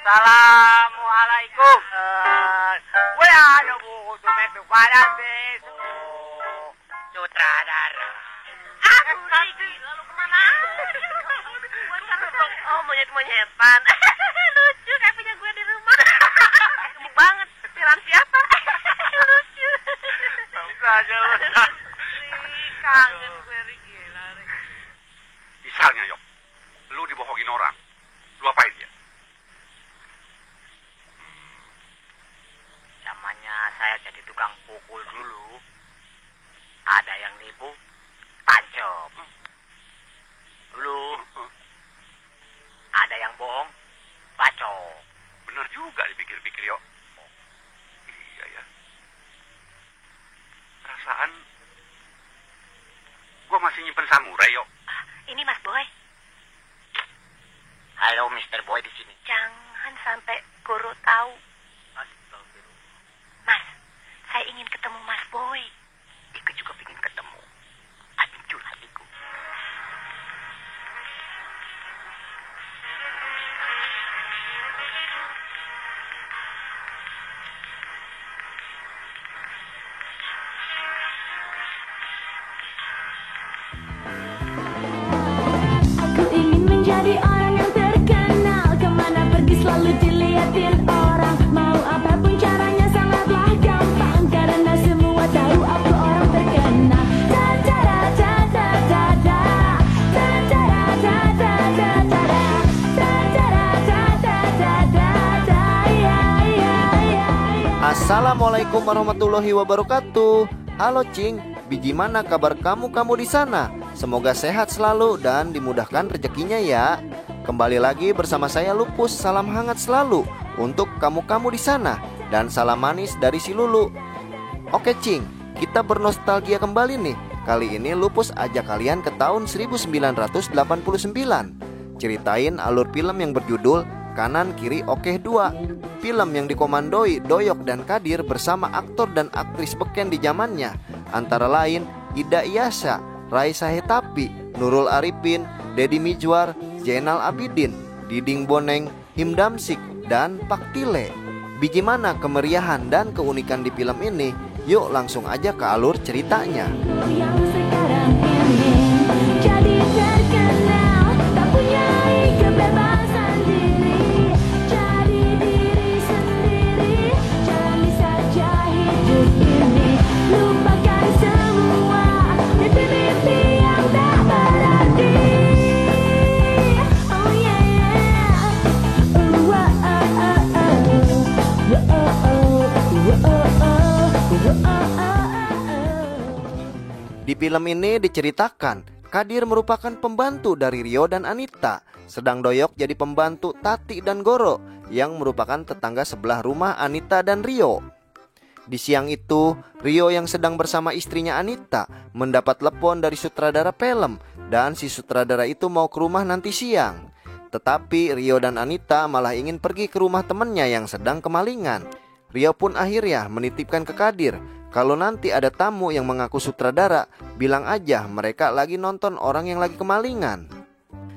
Assalamualaikum. Gue ada buku metu pada beso. Sutradara. Aku Riki, lalu kemana? Oh, monyet-monyetan. Lucu kayak punya gue di rumah. Gemuk banget. Pikiran siapa? Lucu. Saja lu. Kangen gue Riki. Misalnya, Yok, lu dibohongin orang. Lu apain dia? Zamannya saya jadi tukang pukul dulu. Ada yang nipu, tancap. Dulu ada yang bohong, bacok. Bener juga dipikir-pikir, Yok. Iya ya. Perasaan gua masih nyimpen samurai, Yok. Ini Mas Boy. Halo, Mr. Boy di sini. Jangan sampai guru tahu. Astagfirullah. Mas, saya ingin ketemu Mas Boy. Aku juga ingin ketemu. Hancur hatiku. Aku ingin menjadi orang yang terkenal. Kemana pergi selalu dilihatin orang. Mau apapun caranya sangatlah gampang. Karena semua tahu aku orang terkenal. Ta-da-da, ta-da-da-da. Ta-da-da, ta-da-da-da. Ta-da-da, ta-da-da-da. Ya, ya, ya, ya. Assalamualaikum warahmatullahi wabarakatuh. Halo Cing, bagaimana kabar kamu di sana? Semoga sehat selalu dan dimudahkan rezekinya ya. Kembali lagi bersama saya Lupus. Salam hangat selalu untuk kamu di sana dan salam manis dari si Lulu. Oke Cing, kita bernostalgia kembali nih. Kali ini Lupus ajak kalian ke tahun 1989. Ceritain alur film yang berjudul Kanan Kiri Oke 2. Film yang dikomandoi Doyok dan Kadir bersama aktor dan aktris beken di zamannya, antara lain Ida Iyasa, Raisa Hetapi, Nurul Arifin, Deddy Mizwar, Zainal Abidin, Diding Boneng, Him Damsik, dan Pak Tile. Bagaimana kemeriahan dan keunikan di film ini? Yuk langsung aja ke alur ceritanya. Yang sekarang ini jadi terkenal, tak punya kebebasan diri, jadi diri sendiri, jalani saja hidup ini, lupakan semua mimpi-mimpi yang tak berarti. Oh yeah, yeah. Oh, oh, oh, oh, oh. Oh, oh, oh, oh, oh, oh. Di film ini diceritakan Kadir merupakan pembantu dari Rio dan Anita, sedang Doyok jadi pembantu Tati dan Goro yang merupakan tetangga sebelah rumah Anita dan Rio. Di siang itu, Rio yang sedang bersama istrinya Anita mendapat telepon dari sutradara film dan si sutradara itu mau ke rumah nanti siang. Tetapi Rio dan Anita malah ingin pergi ke rumah temannya yang sedang kemalingan. Rio pun akhirnya menitipkan ke Kadir, kalau nanti ada tamu yang mengaku sutradara, bilang aja mereka lagi nonton orang yang lagi kemalingan.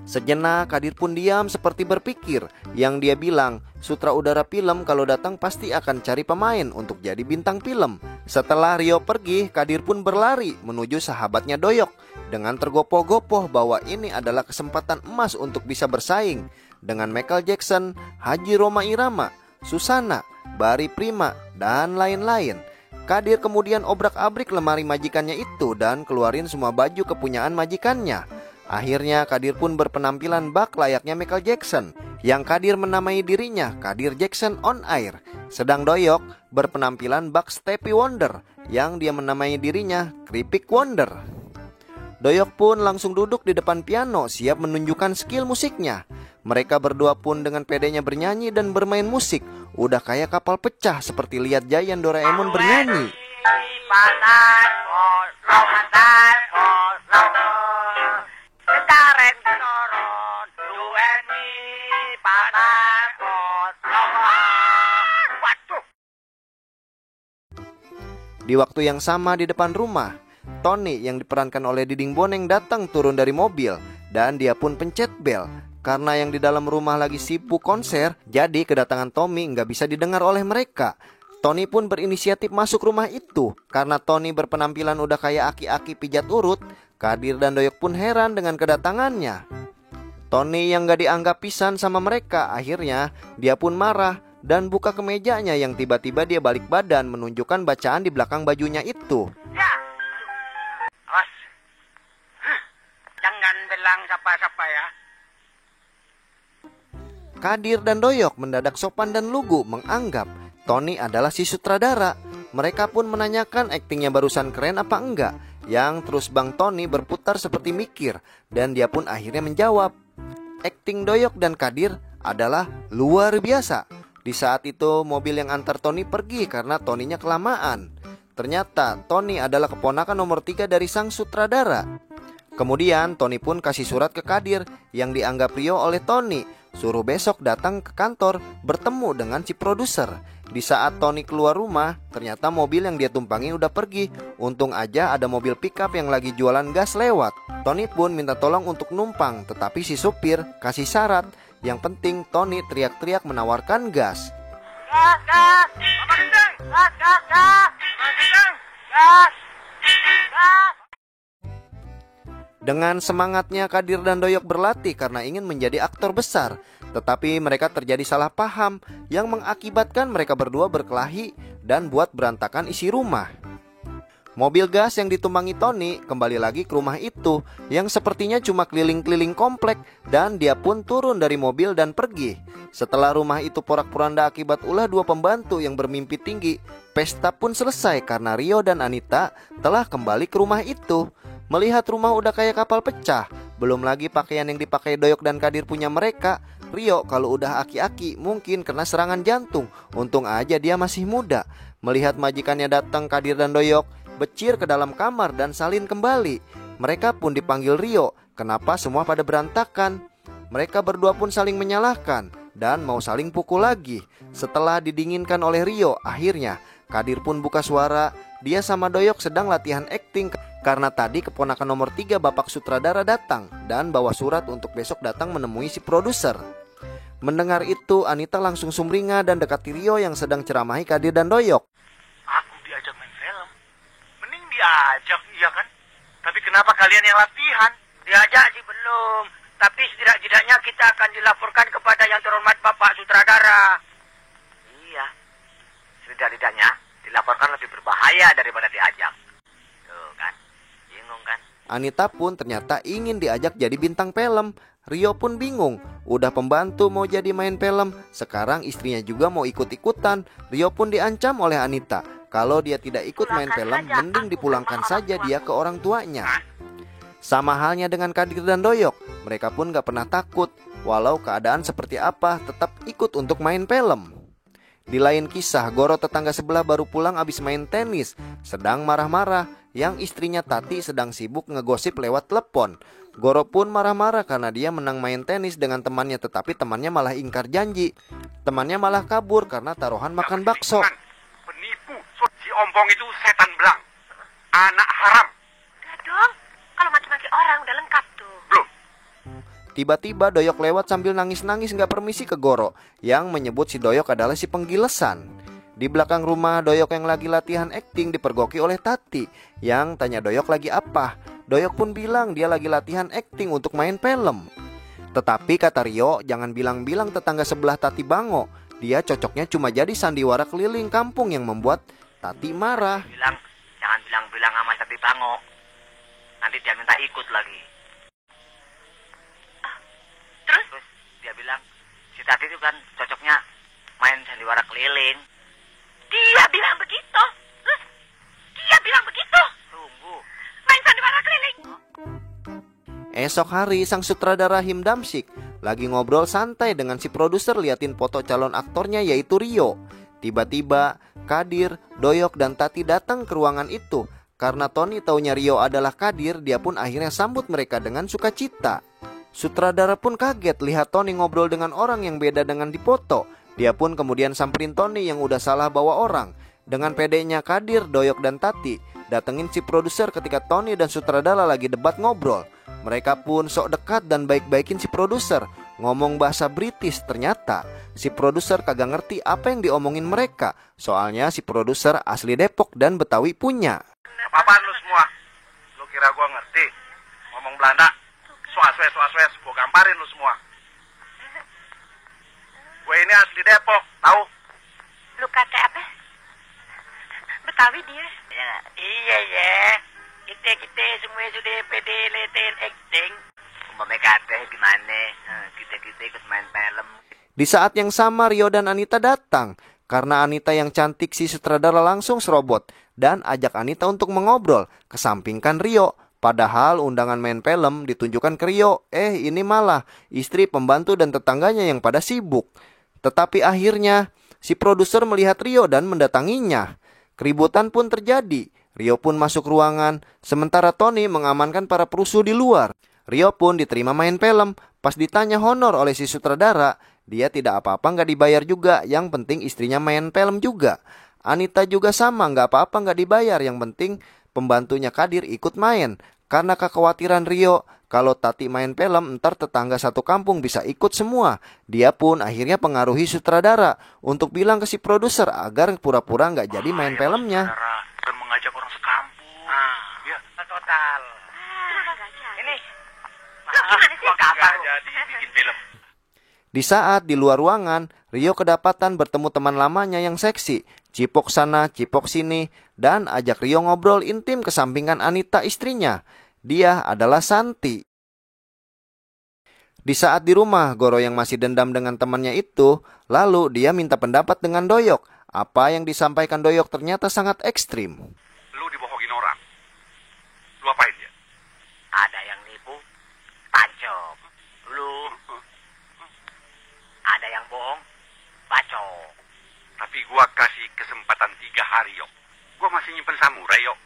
Sejenak Kadir pun diam seperti berpikir. Yang dia bilang, sutradara film kalau datang pasti akan cari pemain untuk jadi bintang film. Setelah Rio pergi, Kadir pun berlari menuju sahabatnya Doyok dengan tergopoh-gopoh bahwa ini adalah kesempatan emas untuk bisa bersaing dengan Michael Jackson, Haji Roma Irama, Susana, Bari Prima, dan lain-lain. Kadir kemudian obrak-abrik lemari majikannya itu dan keluarin semua baju kepunyaan majikannya. Akhirnya Kadir pun berpenampilan bak layaknya Michael Jackson, yang Kadir menamai dirinya Kadir Jackson on Air. Sedang Doyok berpenampilan bak Stevie Wonder, yang dia menamai dirinya Kripik Wonder. Doyok pun langsung duduk di depan piano siap menunjukkan skill musiknya. Mereka berdua pun dengan pedenya bernyanyi dan bermain musik. Udah kayak kapal pecah seperti lihat Giant Doraemon bernyanyi. Di waktu yang sama di depan rumah, Tony yang diperankan oleh Diding Boneng datang turun dari mobil dan dia pun pencet bel. Karena yang di dalam rumah lagi sibuk konser, jadi kedatangan Tommy nggak bisa didengar oleh mereka. Tony pun berinisiatif masuk rumah itu. Karena Tony berpenampilan udah kayak aki-aki pijat urut, Kadir dan Doyok pun heran dengan kedatangannya. Tony yang gak dianggap pisan sama mereka, akhirnya dia pun marah dan buka kemejanya yang tiba-tiba dia balik badan menunjukkan bacaan di belakang bajunya itu. Ya. Awas. Jangan bilang siapa-siapa ya. Kadir dan Doyok mendadak sopan dan lugu menganggap Tony adalah si sutradara. Mereka pun menanyakan aktingnya barusan keren apa enggak. Yang terus Bang Tony berputar seperti mikir. Dan dia pun akhirnya menjawab, akting Doyok dan Kadir adalah luar biasa. Di saat itu mobil yang antar Tony pergi karena Tony-nya kelamaan. Ternyata Tony adalah keponakan nomor 3 dari sang sutradara. Kemudian Tony pun kasih surat ke Kadir yang dianggap Rio oleh Tony, suruh besok datang ke kantor bertemu dengan si produser. Di saat Tony keluar rumah, ternyata mobil yang dia tumpangi udah pergi. Untung aja ada mobil pickup yang lagi jualan gas lewat. Tony pun minta tolong untuk numpang, tetapi si supir kasih syarat. Yang penting Tony teriak-teriak menawarkan gas. Gas, gas. Apa gendeng? Gas, gas, gas. Gas, gas. Gas. Dengan semangatnya Kadir dan Doyok berlatih karena ingin menjadi aktor besar. Tetapi mereka terjadi salah paham yang mengakibatkan mereka berdua berkelahi dan buat berantakan isi rumah. Mobil gas yang ditumpangi Tony kembali lagi ke rumah itu yang sepertinya cuma keliling-keliling komplek dan dia pun turun dari mobil dan pergi. Setelah rumah itu porak-poranda akibat ulah dua pembantu yang bermimpi tinggi, pesta pun selesai karena Rio dan Anita telah kembali ke rumah itu. Melihat rumah udah kayak kapal pecah, belum lagi pakaian yang dipakai Doyok dan Kadir punya mereka. Rio kalau udah aki-aki mungkin kena serangan jantung. Untung aja dia masih muda. Melihat majikannya datang, Kadir dan Doyok becir ke dalam kamar dan salin kembali. Mereka pun dipanggil Rio. Kenapa semua pada berantakan? Mereka berdua pun saling menyalahkan dan mau saling pukul lagi. Setelah didinginkan oleh Rio, akhirnya Kadir pun buka suara. Dia sama Doyok sedang latihan akting karena tadi keponakan nomor 3 Bapak Sutradara datang dan bawa surat untuk besok datang menemui si produser. Mendengar itu, Anita langsung sumringah dan dekati Rio yang sedang ceramahi Kadir dan Doyok. Aku diajak main film. Mending diajak, iya kan? Tapi kenapa kalian yang latihan? Diajak sih belum. Tapi setidak-tidaknya kita akan dilaporkan kepada yang terhormat Bapak Sutradara. Iya. Setidak-tidaknya dilaporkan lebih berbahaya daripada diajak. Tuh kan? Bingung kan? Anita pun ternyata ingin diajak jadi bintang film. Rio pun bingung. Udah pembantu mau jadi main film, sekarang istrinya juga mau ikut-ikutan. Rio pun diancam oleh Anita. Kalau dia tidak ikut main film, mending dipulangkan saja dia ke orang tuanya. Sama halnya dengan Kadir dan Doyok. Mereka pun gak pernah takut. Walau keadaan seperti apa, tetap ikut untuk main film. Di lain kisah, Goro tetangga sebelah baru pulang abis main tenis, sedang marah-marah. Yang istrinya Tati sedang sibuk ngegosip lewat telepon. Goro pun marah-marah karena dia menang main tenis dengan temannya, tetapi temannya malah ingkar janji. Temannya malah kabur karena taruhan makan bakso. Penipu, si ompong itu setan belang. Anak haram. Udah dong, kalau maki-maki orang udah lengkap tuh. Belum. Tiba-tiba Doyok lewat sambil nangis-nangis gak permisi ke Goro, yang menyebut si Doyok adalah si penggilesan. Di belakang rumah Doyok yang lagi latihan akting dipergoki oleh Tati, yang tanya Doyok lagi apa. Doyok pun bilang dia lagi latihan akting untuk main film. Tetapi kata Rio, jangan bilang-bilang tetangga sebelah Tati bango. Dia cocoknya cuma jadi sandiwara keliling kampung yang membuat Tati marah. Jangan bilang-bilang sama Tati Bango. Nanti dia minta ikut lagi. Terus? Terus dia bilang, si Tati itu kan cocoknya main sandiwara keliling. Dia bilang begitu. Dia bilang begitu. Tunggu. Main sandiwara keliling. Esok hari sang sutradara Him Damsik lagi ngobrol santai dengan si produser liatin foto calon aktornya yaitu Rio. Tiba-tiba Kadir, Doyok dan Tati datang ke ruangan itu. Karena Tony taunya Rio adalah Kadir, dia pun akhirnya sambut mereka dengan sukacita. Sutradara pun kaget lihat Tony ngobrol dengan orang yang beda dengan di foto. Dia pun kemudian samperin Tony yang udah salah bawa orang. Dengan pedenya Kadir, Doyok dan Tati datengin si produser ketika Tony dan sutradara lagi debat ngobrol. Mereka pun sok dekat dan baik-baikin si produser. ngomong bahasa British. Ternyata si produser kagak ngerti apa yang diomongin mereka. Soalnya si produser asli Depok dan Betawi punya. Apaan lu semua? Lu kira gua ngerti? Ngomong Belanda? Swaswes, gua gamparin lu semua. Gue ini asli Depok, tahu? Lu kata apa? Betawi dia. Ya, iya ya. Kita semua sudah pede leten acting. Umpamanya kata gimana? Kita ikut main film. Di saat yang sama Rio dan Anita datang. Karena Anita yang cantik, si sutradara langsung serobot dan ajak Anita untuk mengobrol, kesampingkan Rio. Padahal undangan main film ditunjukkan ke Rio. Ini malah istri, pembantu, dan tetangganya yang pada sibuk. Tetapi akhirnya si produser melihat Rio dan mendatanginya. Keributan pun terjadi. Rio pun masuk ruangan, sementara Tony mengamankan para perusuh di luar. Rio pun diterima main film. Pas ditanya honor oleh si sutradara, dia tidak apa-apa, nggak dibayar juga. Yang penting istrinya main film juga. Anita juga sama, nggak apa-apa, nggak dibayar. Yang penting pembantunya Kadir ikut main. Karena kekhawatiran Rio, kalau Tati main film, ntar tetangga satu kampung bisa ikut semua. Dia pun akhirnya pengaruhi sutradara untuk bilang ke si produser agar pura-pura nggak jadi main filmnya. Dan mengajak orang sekampung. Ya, Total. Ini. Gimana sih? Kabar jadi bikin film. Di saat di luar ruangan, Rio kedapatan bertemu teman lamanya yang seksi. Cipok sana, cipok sini, dan ajak Rio ngobrol intim kesampingan Anita istrinya. Dia adalah Santi. Di saat di rumah, Goro yang masih dendam dengan temannya itu, lalu dia minta pendapat dengan Doyok. Apa yang disampaikan Doyok ternyata sangat ekstrim. Lu dibohongin orang. Lu apain dia? Ada yang nipu, pancok. Lu. Ada yang bohong, bacok. Tapi gua kasih kesempatan 3 hari, Yok. Gua masih nyimpen samurai, Yok.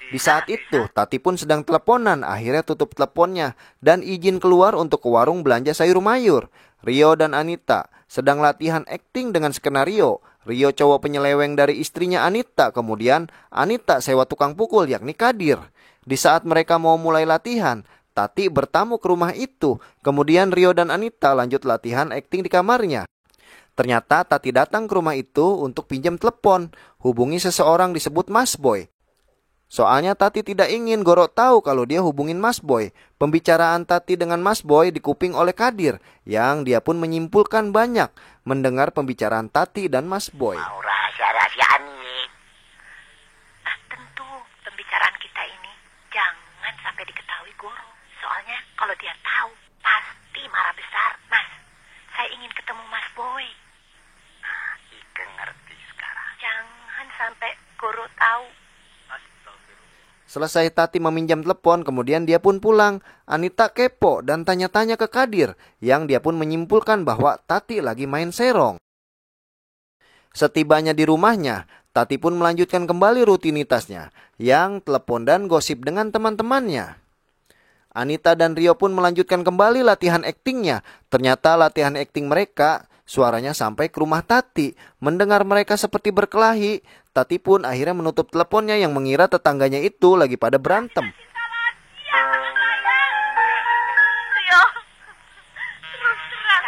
Di saat itu, Tati pun sedang teleponan. Akhirnya tutup teleponnya dan izin keluar untuk ke warung belanja sayur mayur. Rio dan Anita sedang latihan akting dengan skenario. Rio cowok penyeleweng dari istrinya Anita. Kemudian Anita sewa tukang pukul yakni Kadir. Di saat mereka mau mulai latihan, Tati bertamu ke rumah itu. Kemudian Rio dan Anita lanjut latihan akting di kamarnya. Ternyata Tati datang ke rumah itu untuk pinjam telepon. Hubungi seseorang disebut Mas Boy. Soalnya Tati tidak ingin Goro tahu kalau dia hubungin Mas Boy. Pembicaraan Tati dengan Mas Boy dikuping oleh Kadir, yang dia pun menyimpulkan banyak mendengar pembicaraan Tati dan Mas Boy. Mau rahasia-rahasiaan nih. Tentu pembicaraan kita ini jangan sampai diketahui Goro. Soalnya kalau dia tahu pasti marah besar. Mas, saya ingin ketemu Mas Boy. Ike ngerti sekarang. Jangan sampai Goro tahu. Selesai Tati meminjam telepon, kemudian dia pun pulang. Anita kepo dan tanya-tanya ke Kadir, yang dia pun menyimpulkan bahwa Tati lagi main serong. Setibanya di rumahnya, Tati pun melanjutkan kembali rutinitasnya, yang telepon dan gosip dengan teman-temannya. Anita dan Rio pun melanjutkan kembali latihan aktingnya. Ternyata latihan akting mereka suaranya sampai ke rumah Tati. Mendengar mereka seperti berkelahi, Tati pun akhirnya menutup teleponnya yang mengira tetangganya itu lagi pada berantem. Rio, terus terang.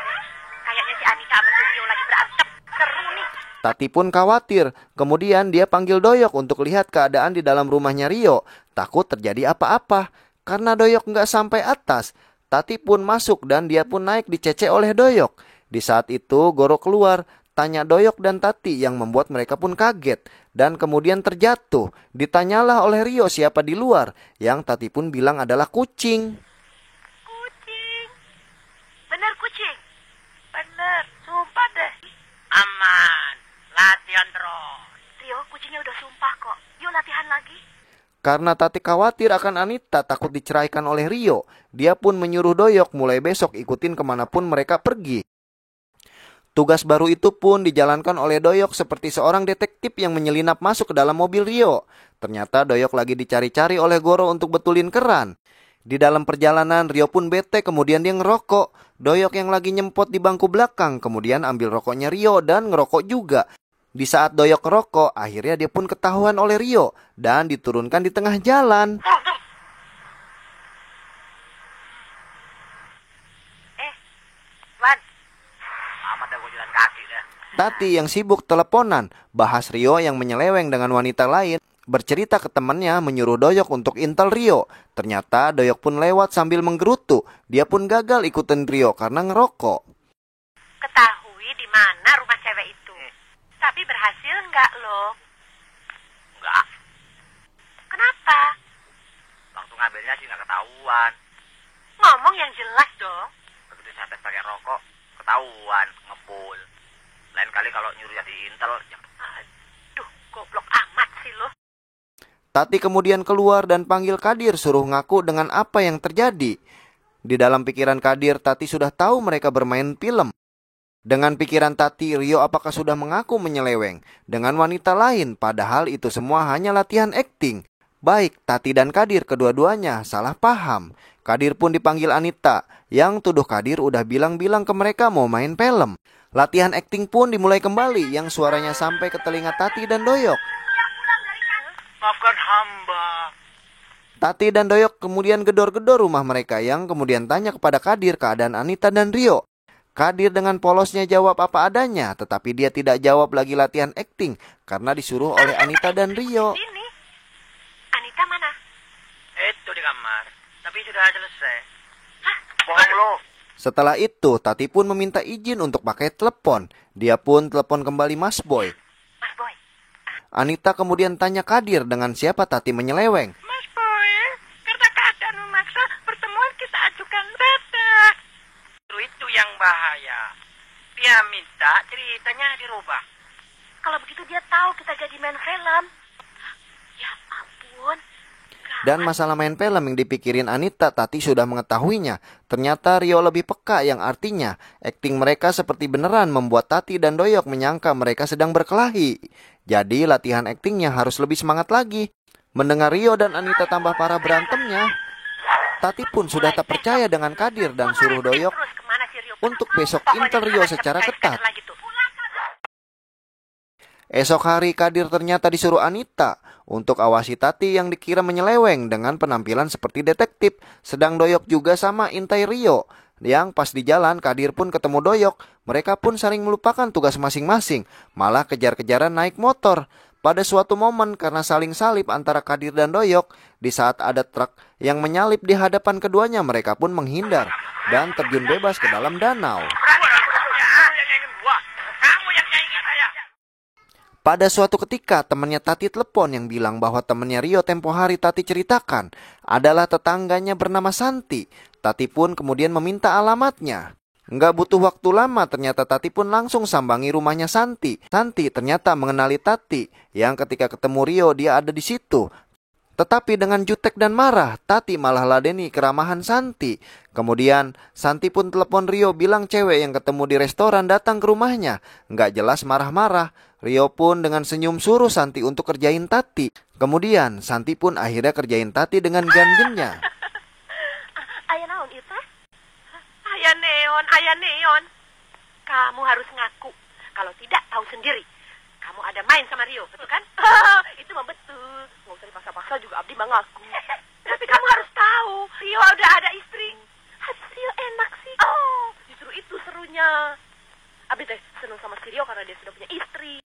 Kayaknya si Anita sama si Rio lagi berantem. Seru nih. Tati pun khawatir. Kemudian dia panggil Doyok untuk lihat keadaan di dalam rumahnya Rio. Takut terjadi apa-apa. Karena Doyok nggak sampai atas, Tati pun masuk dan dia pun naik dicece oleh Doyok. Di saat itu Goro keluar, tanya Doyok dan Tati yang membuat mereka pun kaget. Dan kemudian terjatuh. Ditanyalah oleh Rio siapa di luar, yang Tati pun bilang adalah kucing. Kucing. Bener kucing. Bener, sumpah deh. Aman. Latihan terus. Rio, kucingnya udah sumpah kok. Yuk latihan lagi. Karena Tati khawatir akan Anita takut diceraikan oleh Rio, dia pun menyuruh Doyok mulai besok ikutin kemanapun mereka pergi. Tugas baru itu pun dijalankan oleh Doyok seperti seorang detektif yang menyelinap masuk ke dalam mobil Rio. Ternyata Doyok lagi dicari-cari oleh Goro untuk betulin keran. Di dalam perjalanan Rio pun bete, kemudian dia ngerokok. Doyok yang lagi nyempot di bangku belakang kemudian ambil rokoknya Rio dan ngerokok juga. Di saat Doyok ngerokok, akhirnya dia pun ketahuan oleh Rio dan diturunkan di tengah jalan. dah gua jalan kaki dah. Tati yang sibuk teleponan bahas Rio yang menyeleweng dengan wanita lain, bercerita ke temannya menyuruh Doyok untuk intel Rio. Ternyata Doyok pun lewat sambil menggerutu. Dia pun gagal ikutin Rio karena ngerokok. Ketahui di mana rumah cewek itu. Tapi berhasil nggak lo? Enggak. Kenapa? Waktu ngambilnya sih nggak ketahuan. Ngomong yang jelas dong. Begitu saya tes pakai rokok, ketahuan ngebul. Lain kali kalau nyuruh jadi intel, Aduh, goblok amat sih lo. Tati kemudian keluar dan panggil Kadir suruh ngaku dengan apa yang terjadi. Di dalam pikiran Kadir, Tati sudah tahu mereka bermain film. Dengan pikiran Tati, Rio apakah sudah mengaku menyeleweng dengan wanita lain, padahal itu semua hanya latihan akting. Baik Tati dan Kadir kedua-duanya salah paham. Kadir pun dipanggil Anita, yang tuduh Kadir udah bilang-bilang ke mereka mau main film. Latihan akting pun dimulai kembali, yang suaranya sampai ke telinga Tati dan Doyok. Maafkan hamba. Tati dan Doyok kemudian gedor-gedor rumah mereka, yang kemudian tanya kepada Kadir keadaan Anita dan Rio. Kadir dengan polosnya jawab apa adanya, tetapi dia tidak jawab lagi latihan akting karena disuruh oleh Anita dan Rio. Sini. Anita mana? itu di kamar. Tapi sudah selesai. Bohong lo. Setelah itu, Tati pun meminta izin untuk pakai telepon. Dia pun telepon kembali Mas Boy. Mas Boy. Anita kemudian tanya Kadir dengan siapa Tati menyeleweng. Mas Boy, karena keadaan memaksa, pertemuan kita ajukan beda. Itu yang bahaya. Dia minta ceritanya dirubah. Kalau begitu dia tahu kita jadi main film. Ya ampun. Dan masalah main film yang dipikirin Anita, Tati sudah mengetahuinya. Ternyata Rio lebih peka, yang artinya akting mereka seperti beneran membuat Tati dan Doyok menyangka mereka sedang berkelahi. Jadi latihan aktingnya harus lebih semangat lagi. Mendengar Rio dan Anita tambah parah berantemnya, Tati pun sudah tak percaya dengan Kadir dan suruh Doyok untuk besok intel Rio secara ketat. Esok hari Kadir ternyata disuruh Anita untuk awasi Tati yang dikira menyeleweng dengan penampilan seperti detektif. Sedang Doyok juga sama intai Rio. Yang pas di jalan Kadir pun ketemu Doyok. Mereka pun saling melupakan tugas masing-masing, malah kejar-kejaran naik motor. Pada suatu momen karena saling salip antara Kadir dan Doyok, di saat ada truk yang menyalip di hadapan keduanya, mereka pun menghindar dan terjun bebas ke dalam danau. Pada suatu ketika temannya Tati telepon yang bilang bahwa temannya Rio tempo hari Tati ceritakan adalah tetangganya bernama Santi. Tati pun kemudian meminta alamatnya. Nggak butuh waktu lama ternyata Tati pun langsung sambangi rumahnya Santi. Santi ternyata mengenali Tati yang ketika ketemu Rio dia ada di situ. Tetapi dengan jutek dan marah, Tati malah ladeni keramahan Santi. Kemudian Santi pun telepon Rio bilang cewek yang ketemu di restoran datang ke rumahnya. Nggak jelas marah-marah. Rio pun dengan senyum suruh Santi untuk kerjain Tati. Kemudian Santi pun akhirnya kerjain Tati dengan ganjennya. Ayah naon itu? Ayah neon. Kamu harus ngaku. Kalau tidak, tahu sendiri. Kamu ada main sama Rio, betul kan? Itu mah betul. Nggak usah dipaksa-paksa juga Abdi mah ngaku. Tapi kamu harus tahu, Rio udah ada istri. Rio enak sih. Oh, justru itu serunya. Abdi teh seneng sama si Rio karena dia sudah punya istri.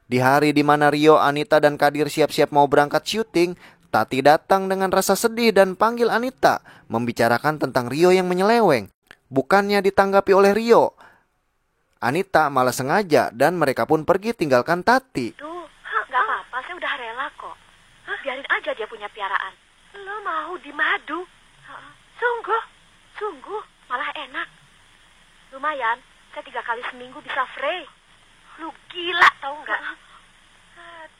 Di hari di mana Rio, Anita, dan Kadir siap-siap mau berangkat syuting, Tati datang dengan rasa sedih dan panggil Anita, membicarakan tentang Rio yang menyeleweng. Bukannya ditanggapi oleh Rio, Anita malah sengaja dan mereka pun pergi tinggalkan Tati. Tuh, gak apa-apa, saya udah rela kok. Biarin aja dia punya piaraan. Lo mau dimadu? Sungguh, malah enak. Lumayan, saya 3 kali seminggu bisa free. Lu gila tau gak?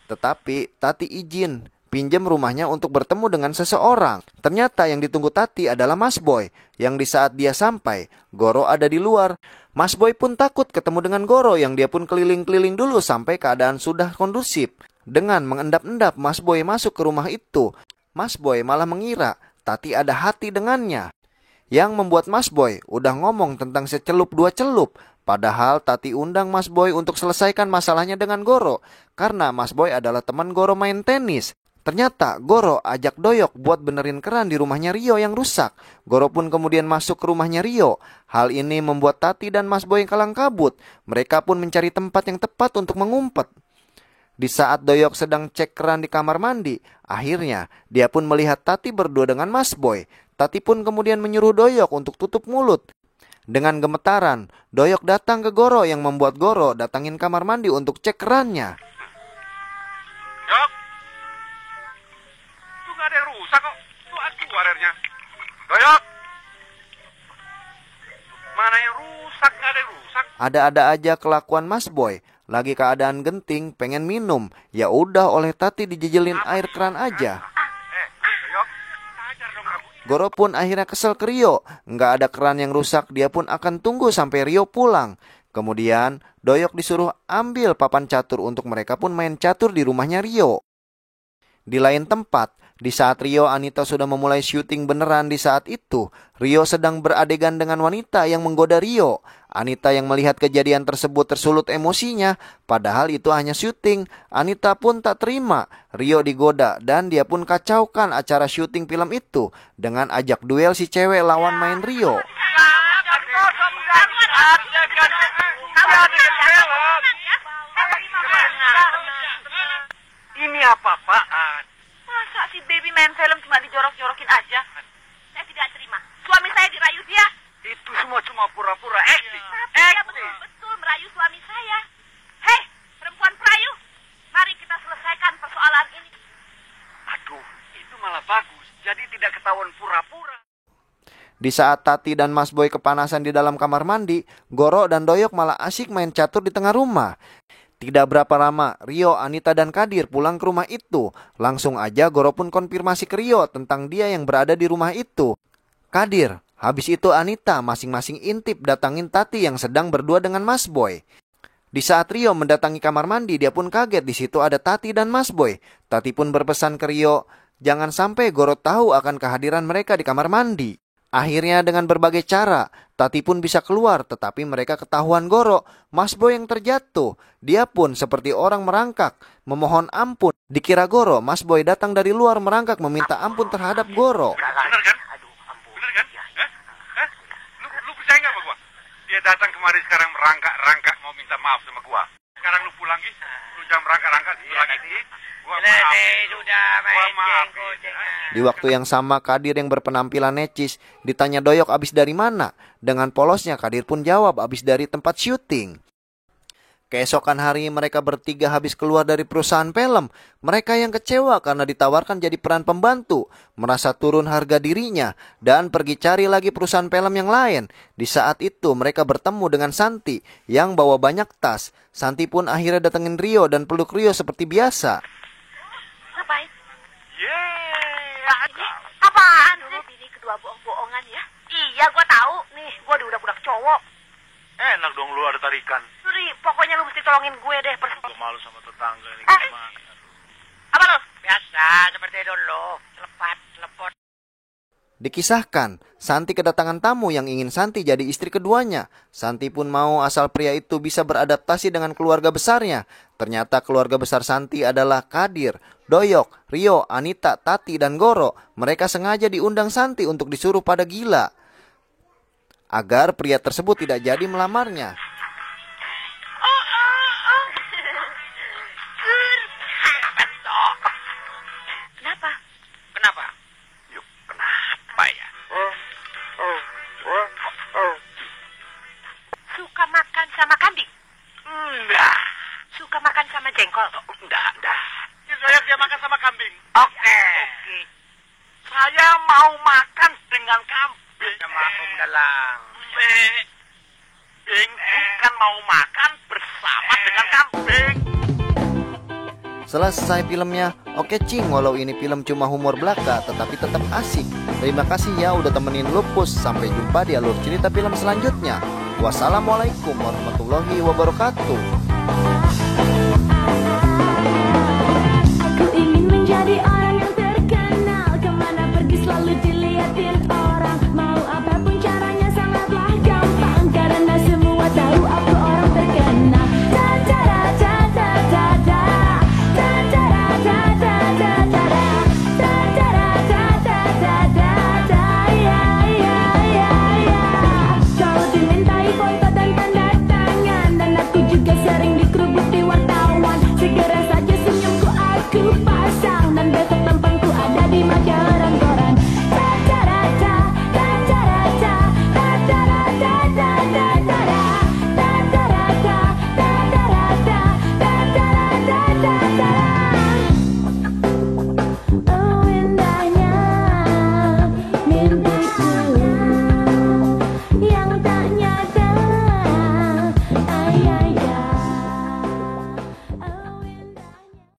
Tetapi Tati izin pinjam rumahnya untuk bertemu dengan seseorang. Ternyata yang ditunggu Tati adalah Mas Boy, yang di saat dia sampai, Goro ada di luar. Mas Boy pun takut ketemu dengan Goro, yang dia pun keliling-keliling dulu sampai keadaan sudah kondusif. Dengan mengendap-endap Mas Boy masuk ke rumah itu, Mas Boy malah mengira Tati ada hati dengannya. Yang membuat Mas Boy udah ngomong tentang secelup 2 celup. Padahal Tati undang Mas Boy untuk selesaikan masalahnya dengan Goro. Karena Mas Boy adalah teman Goro main tenis. Ternyata Goro ajak Doyok buat benerin keran di rumahnya Rio yang rusak. Goro pun kemudian masuk ke rumahnya Rio. Hal ini membuat Tati dan Mas Boy kalang kabut. Mereka pun mencari tempat yang tepat untuk mengumpet. Di saat Doyok sedang cek keran di kamar mandi, akhirnya dia pun melihat Tati berdua dengan Mas Boy. Tati pun kemudian menyuruh Doyok untuk tutup mulut. Dengan gemetaran, Doyok datang ke Goro yang membuat Goro datangin kamar mandi untuk cek kerannya. Yok, tuh nggak ada yang rusak kok. Tuh airnya. Doyok, mana yang rusak? Nggak ada yang rusak. Ada-ada aja kelakuan Mas Boy. Lagi keadaan genting, pengen minum. Ya udah oleh Tati dijejelin air keran aja. Doyok, ajar dong aku. Goro pun akhirnya kesel ke Rio. Nggak ada keran yang rusak, dia pun akan tunggu sampai Rio pulang. Kemudian Doyok disuruh ambil papan catur untuk mereka pun main catur di rumahnya Rio. Di lain tempat, di saat Rio Anita sudah memulai syuting beneran di saat itu, Rio sedang beradegan dengan wanita yang menggoda Rio. Anita yang melihat kejadian tersebut tersulut emosinya, padahal itu hanya syuting. Anita pun tak terima Rio digoda dan dia pun kacaukan acara syuting film itu dengan ajak duel si cewek lawan main Rio. Ini apa-apaan? Masa si baby main film cuma dijorok-jorokin aja? Saya tidak terima. Suami saya dirayu dia. Itu semua cuma pura-pura acting. Tapi dia betul-betul merayu suami saya. Hei, perempuan perayu. Mari kita selesaikan persoalan ini. Aduh, itu malah bagus. Jadi tidak ketahuan pura-pura. Di saat Tati dan Mas Boy kepanasan di dalam kamar mandi, Goro dan Doyok malah asyik main catur di tengah rumah. Tidak berapa lama, Rio, Anita, dan Kadir pulang ke rumah itu. Langsung aja Goro pun konfirmasi ke Rio tentang dia yang berada di rumah itu. Kadir, habis itu Anita masing-masing intip datangin Tati yang sedang berdua dengan Mas Boy. Di saat Rio mendatangi kamar mandi, dia pun kaget di situ ada Tati dan Mas Boy. Tati pun berpesan ke Rio, jangan sampai Goro tahu akan kehadiran mereka di kamar mandi. Akhirnya dengan berbagai cara, Tati pun bisa keluar, tetapi mereka ketahuan Goro. Mas Boy yang terjatuh. Dia pun seperti orang merangkak, memohon ampun. Dikira Goro, Mas Boy datang dari luar merangkak meminta ampun terhadap Goro. Bener kan? Bener kan? Hah? Lu percaya nggak sama gua? Dia datang kemari sekarang merangkak-rangkak mau minta maaf sama gua. Sekarang lu pulang Gis. Lu jangan merangkak-rangkak lagi. Gua maafin. Di waktu yang sama, Kadir yang berpenampilan necis ditanya Doyok abis dari mana. Dengan polosnya Kadir pun jawab abis dari tempat syuting. Keesokan hari mereka bertiga habis keluar dari perusahaan film. Mereka yang kecewa karena ditawarkan jadi peran pembantu, merasa turun harga dirinya dan pergi cari lagi perusahaan film yang lain. Di saat itu mereka bertemu dengan Santi yang bawa banyak tas. Santi pun akhirnya datengin Rio dan peluk Rio seperti biasa. Ngapain? Yeay, Apaan sih? Ini kedua bohong-bohongan ya? Iya, gua tahu. Nih, gua udah cowok. enak dong lu ada tarikan. Suri, pokoknya lu mesti tolongin gue deh. Gue malu sama tetangga ini gimana. Apa lu? Biasa, seperti dulu. Lepot. Dikisahkan, Santi kedatangan tamu yang ingin Santi jadi istri keduanya. Santi pun mau asal pria itu bisa beradaptasi dengan keluarga besarnya. Ternyata keluarga besar Santi adalah Kadir, Doyok, Rio, Anita, Tati, dan Goro. Mereka sengaja diundang Santi untuk disuruh pada gila agar pria tersebut tidak jadi melamarnya. Kenapa? Yuk, kenapa ya? Suka makan sama kambing? Enggak. Suka makan sama jengkol? Enggak. Dia makan sama kambing. Oke. Saya mau makan dengan kambing. Sama Om Dalang. Bukan mau makan bersama dengan kambing. Selesai filmnya. Oke Cing, walau ini film cuma humor belaka, tetapi tetap asik. Terima kasih ya udah temenin Lupus. Sampai jumpa di alur cerita film selanjutnya. Wassalamualaikum warahmatullahi wabarakatuh. Aku ingin menjadi orang yang terkenal, kemana pergi selalu dilihatin orang.